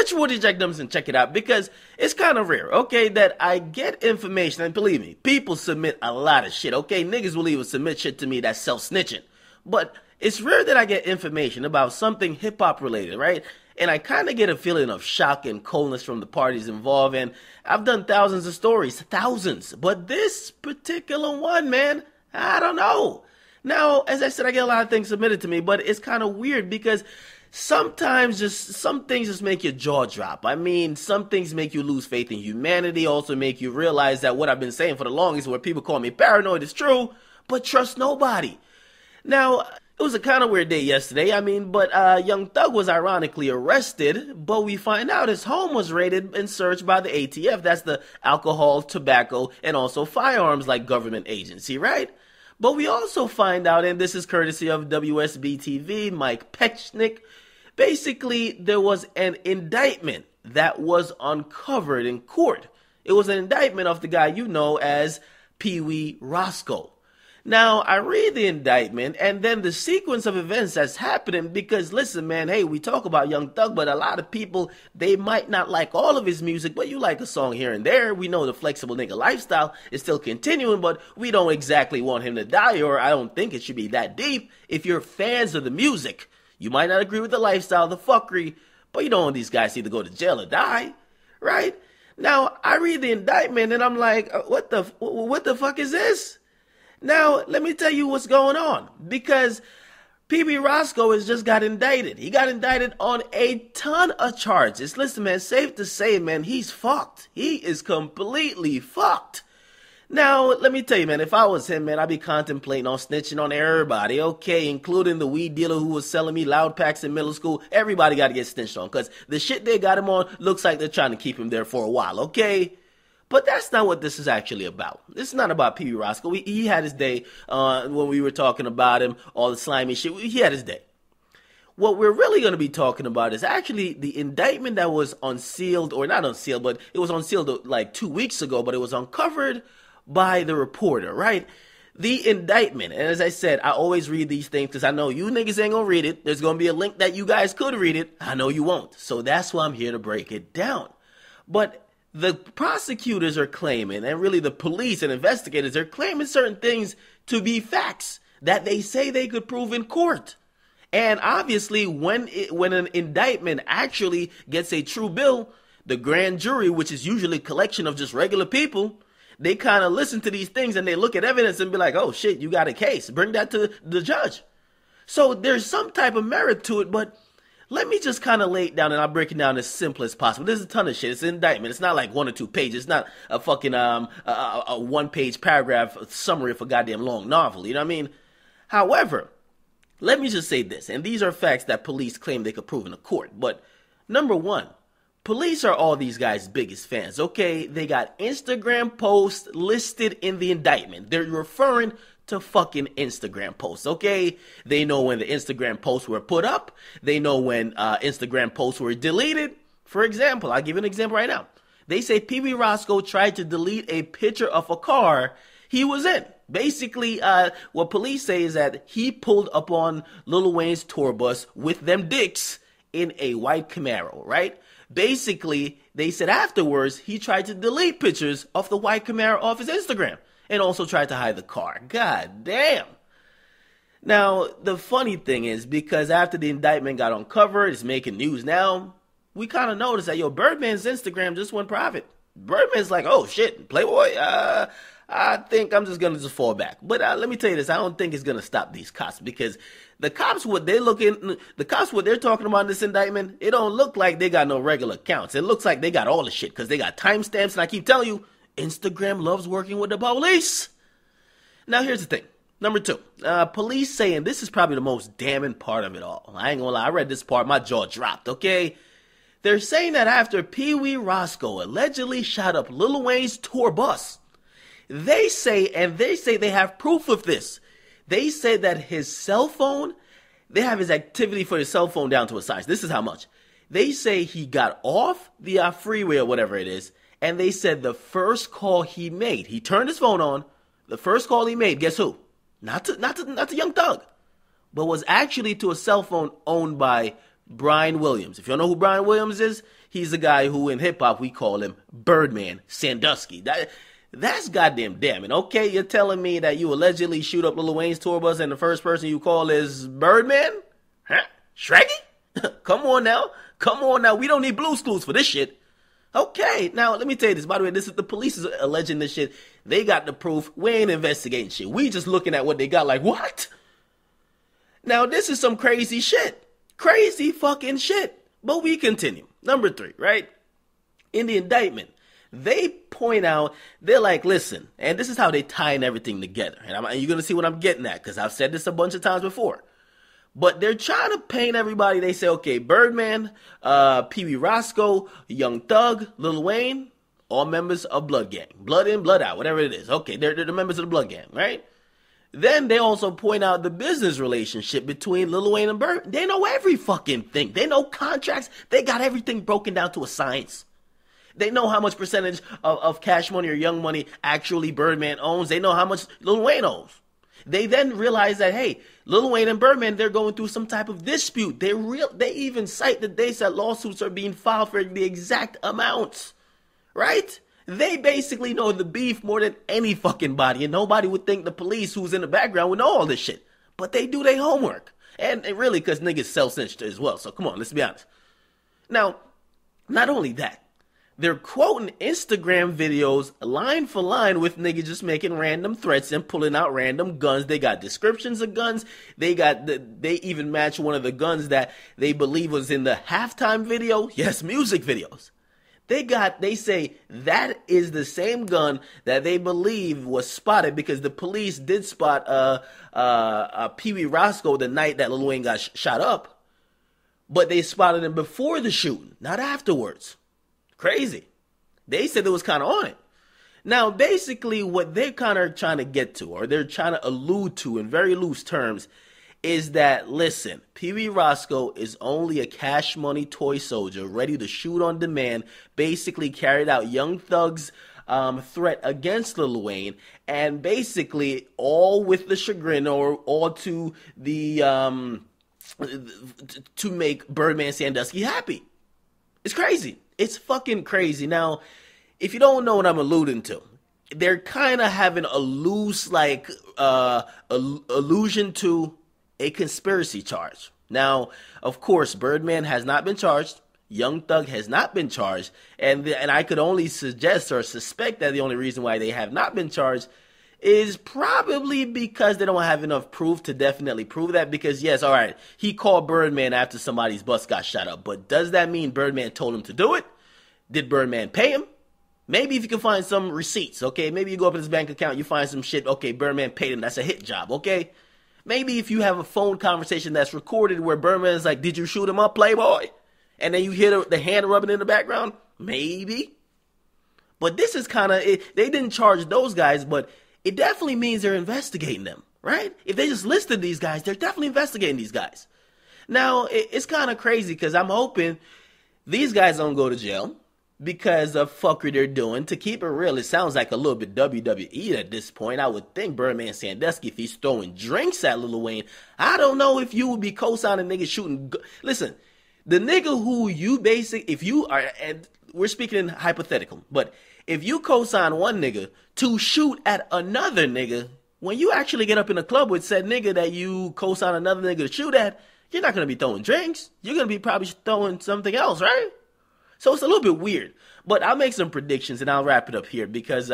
get your Woody Jack Dumbs and check it out, because it's kind of rare, okay, that I get information, and believe me, people submit a lot of shit, okay? Niggas will even submit shit to me that's self-snitching. But it's rare that I get information about something hip-hop related, right? And I kind of get a feeling of shock and coldness from the parties involved, and I've done thousands of stories, thousands. But this particular one, man, I don't know. Now, as I said, I get a lot of things submitted to me, but it's kind of weird because sometimes some things just make your jaw drop. I mean, some things make you lose faith in humanity, also make you realize that what I've been saying for the longest, where people call me paranoid, is true, but trust nobody. Now, it was a kind of weird day yesterday, but Young Thug was ironically arrested, but we find out his home was raided and searched by the ATF. That's the Alcohol, Tobacco, and also Firearms like government agency, right? But we also find out, and this is courtesy of WSB-TV, Mike Pechnick, basically there was an indictment that was uncovered in court. It was an indictment of the guy you know as Peewee Roscoe. Now, I read the indictment and then the sequence of events that's happening because, listen, man, hey, we talk about Young Thug, but a lot of people, they might not like all of his music, but you like a song here and there. We know the flexible nigga lifestyle is still continuing, but we don't exactly want him to die, or I don't think it should be that deep. If you're fans of the music, you might not agree with the lifestyle, the fuckery, but you don't want these guys to either go to jail or die, right? Now, I read the indictment and I'm like, what the fuck is this? Now, let me tell you what's going on, because Peewee Roscoe has just got indicted. He got indicted on a ton of charges. Listen, man, safe to say, man, he's fucked. He is completely fucked. Now, let me tell you, man, if I was him, man, I'd be contemplating on snitching on everybody, okay, including the weed dealer who was selling me loud packs in middle school. Everybody got to get snitched on, because the shit they got him on looks like they're trying to keep him there for a while, okay? But that's not what this is actually about. This is not about Peewee Roscoe. He had his day when we were talking about him, all the slimy shit. He had his day. What we're really going to be talking about is actually the indictment that was unsealed, or not unsealed, but it was unsealed like 2 weeks ago, but it was uncovered by the reporter, right? The indictment, and as I said, I always read these things because I know you niggas ain't going to read it. There's going to be a link that you guys could read it. I know you won't. So that's why I'm here to break it down. But the prosecutors are claiming, and really the police and investigators are claiming certain things to be facts that they say they could prove in court. And obviously, when an indictment actually gets a true bill, the grand jury, which is usually a collection of just regular people, they kind of listen to these things and they look at evidence and be like, oh shit, you got a case. Bring that to the judge. So there's some type of merit to it, but let me just kind of lay it down, and I'll break it down as simple as possible. There's a ton of shit. It's an indictment. It's not like 1 or 2 pages. It's not a fucking a 1-page paragraph summary of a goddamn long novel. You know what I mean? However, let me just say this, and these are facts that police claim they could prove in a court. But number one, police are all these guys' biggest fans, okay? They got Instagram posts listed in the indictment. They're referring to fucking Instagram posts, okay? They know when the Instagram posts were put up. They know when Instagram posts were deleted. For example, I'll give you an example right now. They say Peewee Roscoe tried to delete a picture of a car he was in. Basically, what police say is that he pulled up on Lil Wayne's tour bus with them dicks in a white Camaro, right? Basically, they said afterwards he tried to delete pictures of the white Camaro off his Instagram. And also tried to hide the car. God damn. Now, the funny thing is, because after the indictment got uncovered, it's making news now, we kind of noticed that, Birdman's Instagram just went private. Birdman's like, oh shit, Playboy, I think I'm just going to fall back. But let me tell you this, I don't think it's going to stop these cops, because the cops, what they're talking about in this indictment, it don't look like they got no regular accounts. It looks like they got all the shit, because they got timestamps, and I keep telling you, Instagram loves working with the police. Now, here's the thing. Number 2, police saying this is probably the most damning part of it all. I ain't gonna lie, I read this part, my jaw dropped, okay? They're saying that after Peewee Roscoe allegedly shot up Lil Wayne's tour bus, they say they have proof of this. They say that his cell phone, they have his activity for his cell phone down to a size. This is how much. They say he got off the freeway or whatever it is, and they said the first call he made, he turned his phone on, the first call he made, guess who? Not to Young Thug, but was actually to a cell phone owned by Brian Williams. If you don't know who Brian Williams is, he's a guy who in hip hop we call him Birdman Sandusky. That's goddamn damning. Okay, you're telling me that you allegedly shoot up Lil Wayne's tour bus and the first person you call is Birdman? Huh? Shreggy? Come on now. Come on now. We don't need Blue's Clues for this shit. Okay, now let me tell you this. By the way, this is the police is alleging this shit. They got the proof. We ain't investigating shit. We just looking at what they got like, what? Now, this is some crazy shit. Crazy fucking shit. But we continue. Number 3, right? In the indictment, they point out, they're like, listen, and this is how they tying everything together. And you're going to see what I'm getting at, because I've said this a bunch of times before. But they're trying to paint everybody. They say, okay, Birdman, Peewee Roscoe, Young Thug, Lil Wayne, all members of Blood Gang. Blood in, blood out, whatever it is. Okay, they're the members of the Blood Gang, right? Then they also point out the business relationship between Lil Wayne and Birdman. They know every fucking thing. They know contracts. They got everything broken down to a science. They know how much percentage of Cash Money or Young Money actually Birdman owns. They know how much Lil Wayne owns. They then realize that, hey, Lil Wayne and Birdman, they're going through some type of dispute. They even cite the dates that lawsuits are being filed for the exact amounts, right? They basically know the beef more than any fucking body, and nobody would think the police who's in the background would know all this shit. But they do their homework. And really, because niggas self-cinched as well. So come on, let's be honest. Now, not only that, they're quoting Instagram videos line for line with niggas just making random threats and pulling out random guns. They got descriptions of guns. They even match one of the guns that they believe was in the halftime video. Yes, music videos. They say that is the same gun that they believe was spotted because the police did spot Peewee Roscoe the night that Lil Wayne got shot up. But they spotted him before the shooting, not afterwards. Crazy. They said it was kind of on it. Now, basically, what they're kind of trying to get to, or they're trying to allude to in very loose terms, is that, listen, Peewee Roscoe is only a Cash Money toy soldier ready to shoot on demand, basically carried out Young Thug's threat against Lil Wayne, and basically all with the chagrin or all to the to make Birdman Sandusky happy. It's crazy. It's fucking crazy. Now, if you don't know what I'm alluding to, they're kind of having a loose, like, allusion to a conspiracy charge. Now, of course, Birdman has not been charged. Young Thug has not been charged. And I could only suggest or suspect that the only reason why they have not been charged is probably because they don't have enough proof to definitely prove that. Because, yes, all right, he called Birdman after somebody's bus got shot up. But does that mean Birdman told him to do it? Did Birdman pay him? Maybe if you can find some receipts, okay? Maybe you go up in his bank account, you find some shit, okay, Birdman paid him. That's a hit job, okay? Maybe if you have a phone conversation that's recorded where Birdman's like, did you shoot him up, Playboy? And then you hear the hand rubbing in the background? Maybe. But this is kind of, they didn't charge those guys, but it definitely means they're investigating them, right? If they just listed these guys, they're definitely investigating these guys. Now, it's kind of crazy because I'm hoping these guys don't go to jail because of fuckery they're doing. To keep it real, it sounds like a little bit WWE at this point. I would think Birdman Sandusky, if he's throwing drinks at Lil Wayne, I don't know if you would be co-signing niggas shooting. Listen, the nigga who you if you are, and we're speaking in hypothetical, but if you co-sign one nigga to shoot at another nigga, when you actually get up in a club with said nigga that you co-sign another nigga to shoot at, you're not going to be throwing drinks. You're going to be probably throwing something else, right? So it's a little bit weird, but I'll make some predictions and I'll wrap it up here because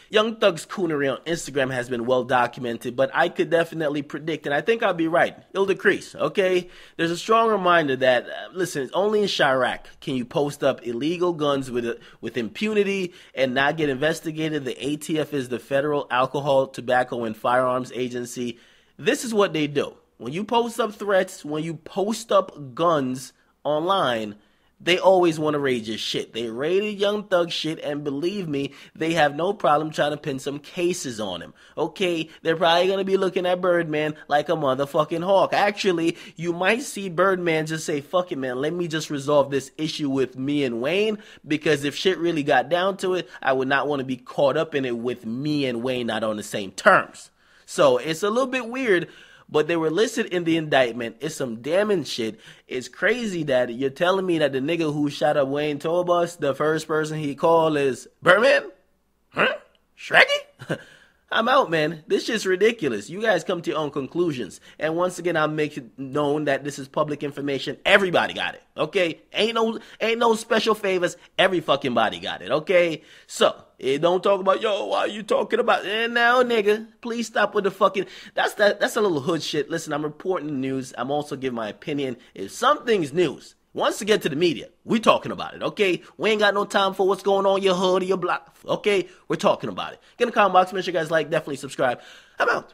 Young Thug's coonery on Instagram has been well documented, but I could definitely predict, and I think I'll be right, it'll decrease, okay? There's a strong reminder that, listen, only in Chirac can you post up illegal guns with impunity and not get investigated. The ATF is the Federal Alcohol, Tobacco, and Firearms Agency. This is what they do. When you post up threats, when you post up guns online, they always want to raid your shit. They raided Young Thug shit, and believe me, they have no problem trying to pin some cases on him. Okay, they're probably going to be looking at Birdman like a motherfucking hawk. Actually, you might see Birdman just say, fuck it, man, let me just resolve this issue with me and Wayne, because if shit really got down to it, I would not want to be caught up in it with me and Wayne not on the same terms. So, it's a little bit weird, but they were listed in the indictment. It's some damning shit. It's crazy that you're telling me that the nigga who shot up Wayne tour bus, the first person he called is Birdman? Huh? Shrekky? I'm out, man. This shit's ridiculous. You guys come to your own conclusions. And once again, I'll make it known that this is public information. Everybody got it, okay? Ain't no special favors. Every fucking body got it, okay? So, don't talk about, yo, why are you talking about? Now, nigga, please stop with the fucking, that's a little hood shit. Listen, I'm reporting the news. I'm also giving my opinion. If something's news, once to get to the media, we talking about it, okay? We ain't got no time for what's going on in your hood or your block, okay? We're talking about it. Get in the comment box, make sure you guys like, definitely subscribe. I'm out.